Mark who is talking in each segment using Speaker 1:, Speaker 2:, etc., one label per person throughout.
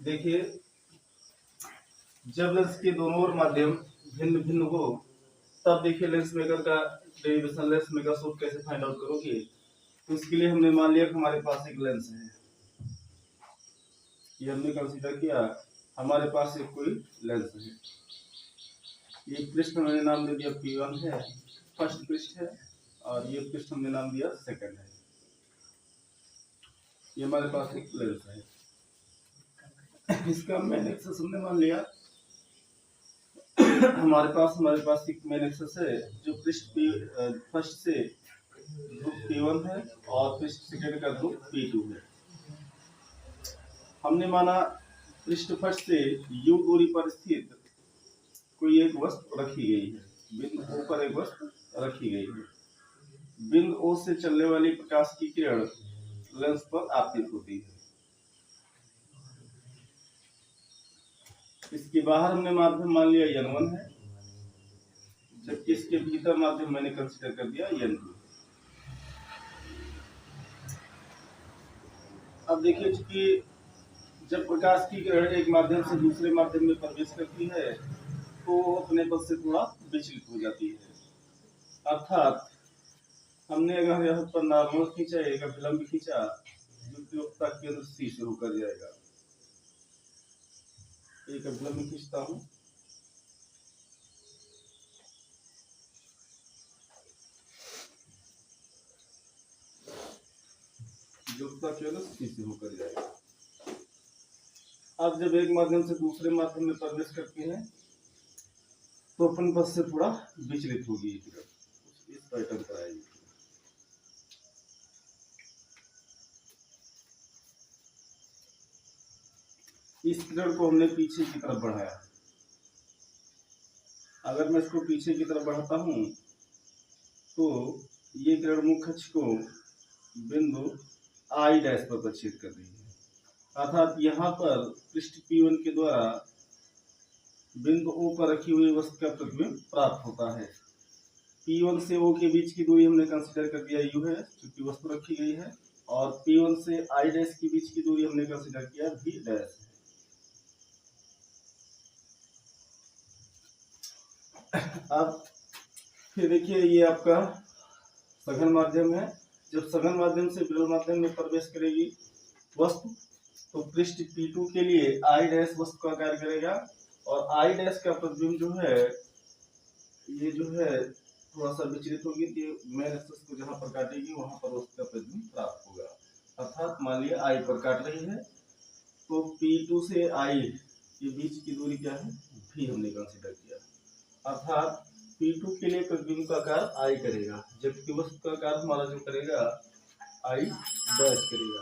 Speaker 1: देखिए, जब लेंस के दोनों ओर माध्यम भिन्न भिन्न हो तब देखिए लेंस मेकर का डेरिवेशन लेंस मेकर सूत्र कैसे फाइंड आउट करोगे। तो इसके लिए हमने मान लिया कि हमारे पास एक लेंस है, ये हमने कंसीडर किया हमारे पास एक कोई लेंस है। ये पृष्ठ हमने नाम दे दिया P1 है, फर्स्ट पृष्ठ है, और ये पृष्ठ हमने नाम दिया सेकंड है। ये हमारे पास एक लेंस है, इसका मेन एक्सेस हमने मान लिया हमारे पास एक मेन एक्सेस है जो पृष्ठ फर्स्ट से ध्रुव P1 है और पृष्ठ सेकंड का ध्रुव P2 है। हमने माना पृष्ठ फर्स्ट से U दूरी पर स्थित कोई एक वस्तु रखी गई है, बिंदु O पर एक वस्तु रखी गई है। बिंदु O से चलने वाली प्रकाश की किरण लेंस पर आपतित होती है। इसके बाहर हमने माध्यम मान लिया N1 है, जबकि इसके भीतर माध्यम मैंने कंसीडर कर दिया N2। अब देखिए, चूंकि जब प्रकाश की किरण एक माध्यम से दूसरे माध्यम में प्रवेश करती है तो अपने पद से थोड़ा विचलित हो जाती है। अर्थात हमने अगर यहाँ पर नॉर्मल खींचा, एक अभिलंब खींचा जो कि वक्ता केंद्र C से होकर जाएगा। एक अभिलंब खींचता हूँ, जो वक्ता केंद्र C से होकर जाएगा। अब जब एक माध्यम से दूसरे माध्यम में प्रवेश करती है तो अपन पथ से थोड़ा विचलित होगी, इस पैटर्न पर आएगी। इस किरण को हमने पीछे की तरफ बढ़ाया। अगर मैं इसको पीछे की तरफ बढ़ाता हूं तो ये किरण मुख्य अक्ष को बिंदु I डैश पर प्रक्षेपित कर रही है। अर्थात यहाँ पर पृष्ठ P1 के द्वारा बिंदु O पर रखी हुई वस्तु का प्रतिबिंब प्राप्त होता है। P1 से O के बीच की दूरी हमने कंसीडर कर दिया U है, क्योंकि वस्तु रखी गई है, और P1 से I डैश के बीच की दूरी हमने कंसीडर किया V डैश। अब फिर देखिए, ये आपका सघन माध्यम है। जब सघन माध्यम से विरल माध्यम में प्रवेश करेगी वस्तु तो पृष्ठ P2 के लिए I डैश वस्तु का कार्य करेगा, और I डैश का प्रतिबिंब जो है ये जो है थोड़ा सा विचलित होगी, तो मेन एक्सिस को जहां पर काटेगी वहां पर वस्तु का प्रतिबिंब प्राप्त होगा। अर्थात मान लिया I पर काट रही है तो P2 से I के बीच की दूरी क्या है, V हमने कंसीडर किया। अर्थात P2 के लिए प्रतिबिंब का कार्य I करेगा, जबकि वस्तु का कार्य हमारा जो करेगा I डैश करेगा।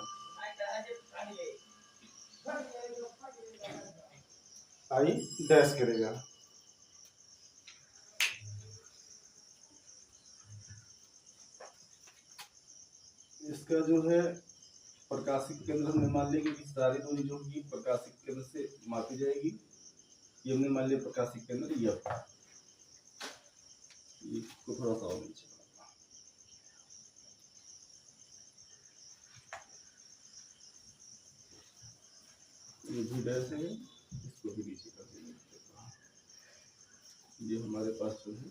Speaker 1: I डैश करेगा। इसका जो है प्रकाशिक केंद्र हमने मान लिया कि सारी दूरी जो होगी प्रकाशिक केंद्र से मापी जाएगी। ये हमने मान लिया प्रकाशिक केंद्र ये इसको थोड़ा सा और नीचे, ये भी डैश है, इसको भी नीचे कर देंगे। ये हमारे पास जो है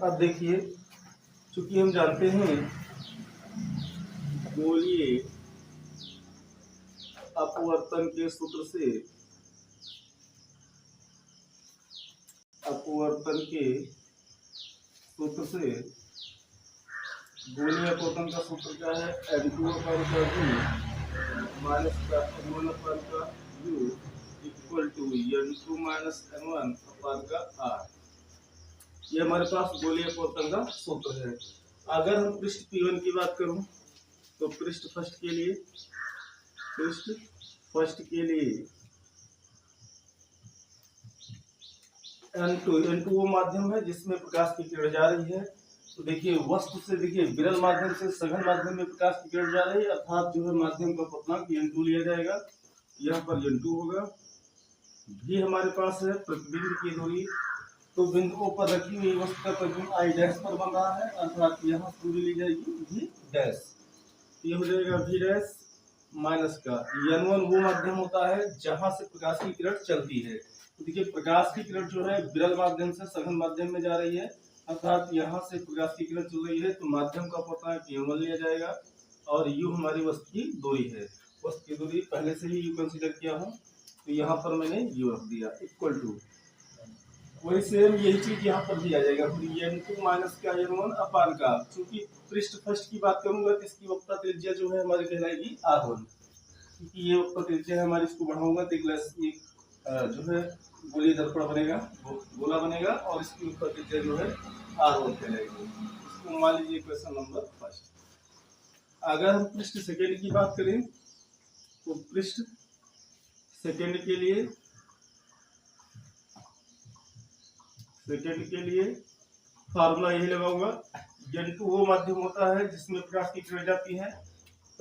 Speaker 1: अब देखिए, चूंकि हम जानते हैं गोलीय अपवर्तन के सूत्र से गोलीय अपवर्तन का सूत्र क्या है, N2 अपान का V माइनस N1 अपान का U equal to N2 minus N1 upon का R। ये हमारे पास गोलीय अपवर्तन का सूत्र है। अगर हम पृष्ठ P1 की बात करूं तो पृष्ठ फर्स्ट के लिए N2 वो माध्यम है जिसमें प्रकाश की किरण जा रही है। तो देखिए, वस्तु से देखिए विरल माध्यम से सघन माध्यम में प्रकाश की किरण जा रही है, अर्थात जो है माध्यम का पतनांक N2 लिया जाएगा। यहाँ पर N2 होगा। भी हमारे पास है प्रतिबिंब की दूरी तो बिंदु O पर रखी हुई वस्तु का प्रतिबिंब I डैश पर बन रहा है, अर्थात यहाँ से दूरी ली जाएगी V डैश। ये हो जाएगा V डैश माइनस का N1 वो माध्यम होता है जहां से प्रकाश की किरण चलती है। तो देखिए प्रकाश की किरण जो है विरल माध्यम से सघन माध्यम में जा रही है, अर्थात यहाँ से प्रकाश की किरण चल रही है, तो माध्यम का पता है N1 लिया जाएगा और U हमारी वस्तु की दूरी है। वस्तु की दूरी पहले से ही U कंसीडर किया हूँ, तो यहाँ पर मैंने U रख दिया इक्वल टू, वही सेम यही चीज यहाँ पर भी आ जाएगा। फिर N2 माइनस का N1 अपान का, चूंकि पृष्ठ फर्स्ट की बात करूंगा तो इसकी वक्रता त्रिज्या जो है हमारी कहलाएगी R1, क्योंकि ये वक्रता त्रिज्या है हमारी, इसको बढ़ाऊंगा तो एक जो है गोलीय दर्पण बनेगा, गोला बनेगा, और इसकी वक्रता त्रिज्या जो है R1 कहलाएगी। इसको मान लीजिए क्वेश्चन नंबर फर्स्ट। अगर हम पृष्ठ सेकेंड की बात करें तो पृष्ठ सेकेंड के लिए फार्मूला यही लगाऊंगा। N2 वो माध्यम होता है जिसमें प्रकाश की किरण जाती है,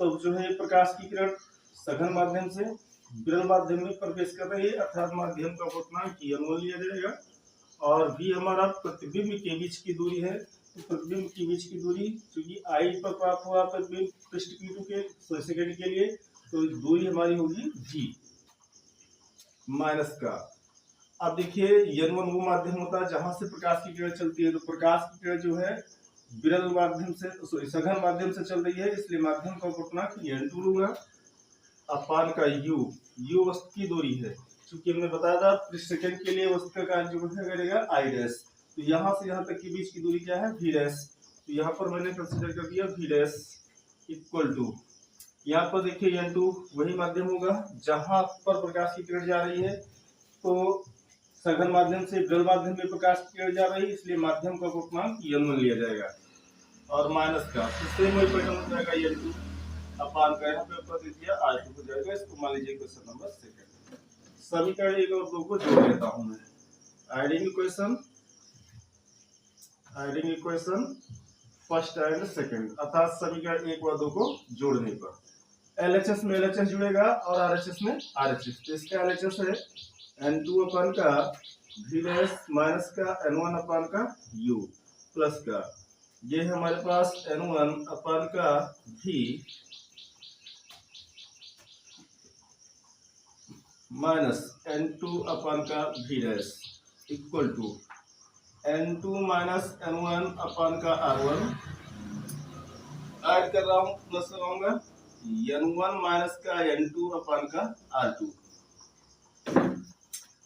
Speaker 1: तो जो है प्रकाश की किरण सघन माध्यम से विरल माध्यम में प्रवेश कर रही है, अर्थात माध्यम का अपवर्तनांक N1 लिया जाएगा, और V हमारा प्रतिबिंब के बीच की दूरी है। तो प्रतिबिंब के बीच की दूरी चूंकि I पर प्राप्त हुआ प्रतिबिंब पृष्ठ P2 के सेकेंड के लिए, तो दूरी हमारी होगी G माइनस का। अब देखिए N1 वो माध्यम होता है जहां से प्रकाश की किरण चलती है, तो प्रकाश की किरण जो है विरल माध्यम से सघन माध्यम से चल रही है, इसलिए माध्यम का अपवर्तनांक N2 लूंगा अपान का U वस्तु की दूरी है। चूंकि हमने बताया था पृष्ठ सेकंड के लिए वस्तु का कार्य जो करेगा I डैश, तो यहाँ से यहाँ तक के बीच की दूरी क्या है V डैश, तो यहाँ पर मैंने कंसीडर कर दिया V डैश इक्वल टू, यहाँ पर देखिए N2 वही माध्यम होगा जहां पर प्रकाश की किरण जा रही है, तो सघन माध्यम से विरल माध्यम में प्रकाश की किरण जा रही है, इसलिए माध्यम का अपवर्तनांक N1 लिया जाएगा, और माइनस का सेम वही पैटर्न हो जाएगा N2 अपान का, यहाँ पे ऊपर दीजिए R2 हो जाएगा। इसको मान लीजिए क्वेश्चन नंबर सेकंड। समीकरण 1 और 2 को जोड़ लेता हूं मैं। आइडिंग इक्वेशन फर्स्ट एंड सेकंड, अर्थात समीकरण 1 और 2 को जोड़ने पर LHS में LHS जुड़ेगा और RHS में RHS। तो इसका LHS है N2 अपान का V डैश माइनस का N1 अपान का U प्लस का, ये है हमारे पास N1 अपान का V माइनस N2 अपान का V dash equal to N2 minus N1 upon का R1, ऐड कर रहा हूँ प्लस लगाऊंगा N1 माइनस का N2 अपान का R2।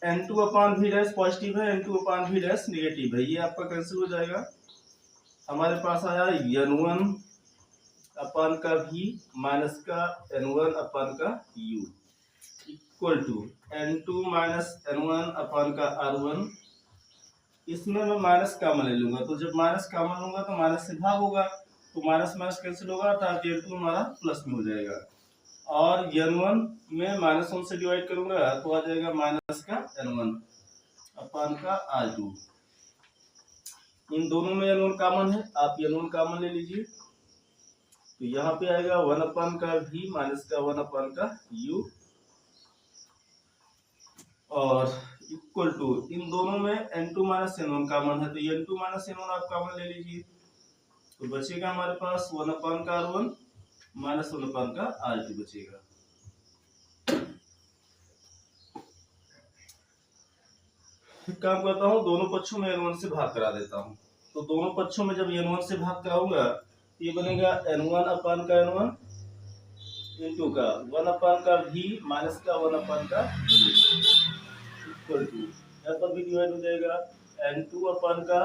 Speaker 1: N2 अपान V डैश पॉजिटिव है, N2 अपान V डैश निगेटिव है, ये आपका कैंसिल हो जाएगा। हमारे पास आया N1 अपान का V माइनस का N1 अपान का U equal to N2 minus N1 upon का R1। इसमें मैं माइनस कॉमन ले लूंगा, तो जब माइनस कॉमन लूंगा तो माइनस से भाग होगा, तो माइनस माइनस कैंसिल होगा, अर्थात N2 हमारा प्लस में हो जाएगा, और N1 में माइनस 1 से डिवाइड करूंगा तो आ जाएगा माइनस का N1 अपान का R2। इन दोनों में N1 कॉमन है, आप N1 कॉमन ले लीजिए, तो यहाँ पे आएगा 1 अपान का V माइनस का 1 अपान का U, और इक्वल टू इन दोनों में N2 माइनस N1 कॉमन है, तो N2 माइनस N1 आप कॉमन ले लीजिए, तो बचेगा हमारे पास 1 अपान का R1 माइनस 1 अपान का R2 बचेगा। काम करता हूँ, दोनों पक्षों में N1 से भाग करा देता हूँ, तो दोनों पक्षों में जब N1 से भाग कराऊंगा ये बनेगा N1 अपान का N1 इंटू का 1 अपान का V माइनस का 1 अपान का इक्वल टू, यहाँ पर भी डिवाइड हो जाएगा N2 अपान का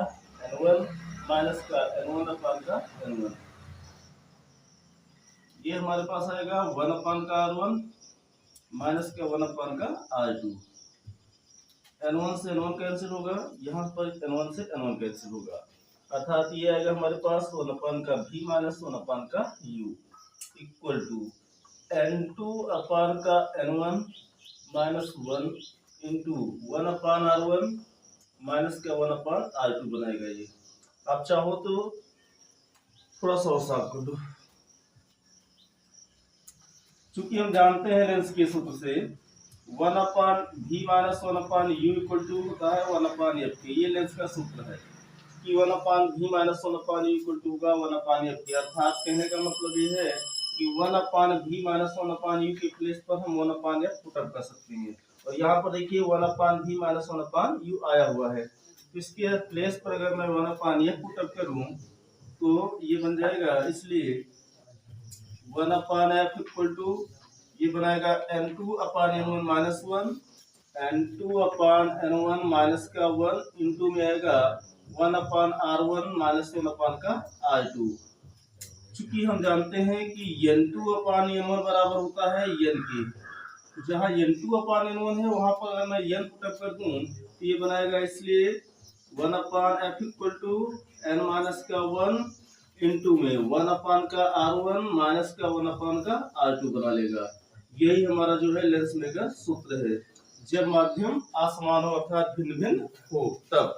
Speaker 1: N1 माइनस का N1 अपान का N1, ये हमारे पास आएगा 1 अपान का R1 माइनस का 1 अपान का R2। N1 से N1 कैंसिल होगा, यहाँ पर N1 से N1 कैंसिल होगा, अर्थात ये आएगा हमारे पास 1 अपान का V माइनस 1 अपान का U equal to N2 upon का N1 माइनस 1 इंटू 1 अपान R1 माइनस का 1 अपान R2 बनाएगा। ये आप चाहो तो थोड़ा सा और साफ कर दो, चूंकि हम जानते हैं लेंस के सूत्र से 1/v-1/u इक्वल टू होता है 1/f के। ये लेंस का सूत्र है कि 1/v-1/u इक्वल टू होगा 1/f के। अर्थात कहने का मतलब ये है कि 1/v-1/u के प्लेस पर हम 1/f पुट कर सकते हैं। और यहाँ पर देखिए 1/v-1/u आया हुआ है, तो इसके प्लेस पर अगर मैं 1/f पुट करूँ तो ये बन जाएगा, इसलिए 1/f इक्वल टू ये बनाएगा n2/n1 माइनस 1, n2/n1 माइनस का 1 इंटू में आएगा 1/r1 माइनस 1/r2। चूंकि हम जानते हैं कि n2/n1 बराबर होता है n के, जहाँ n2/n1 है वहां पर अगर मैं n पुट कर दूं तो ये बनाएगा, इसलिए 1/f equal to n minus का 1 इंटू में 1/r1 माइनस का 1/r2 बना लेगा। यही हमारा जो है लेंस में का सूत्र है, जब माध्यम असमान हो अर्थात भिन्न भिन्न हो तब।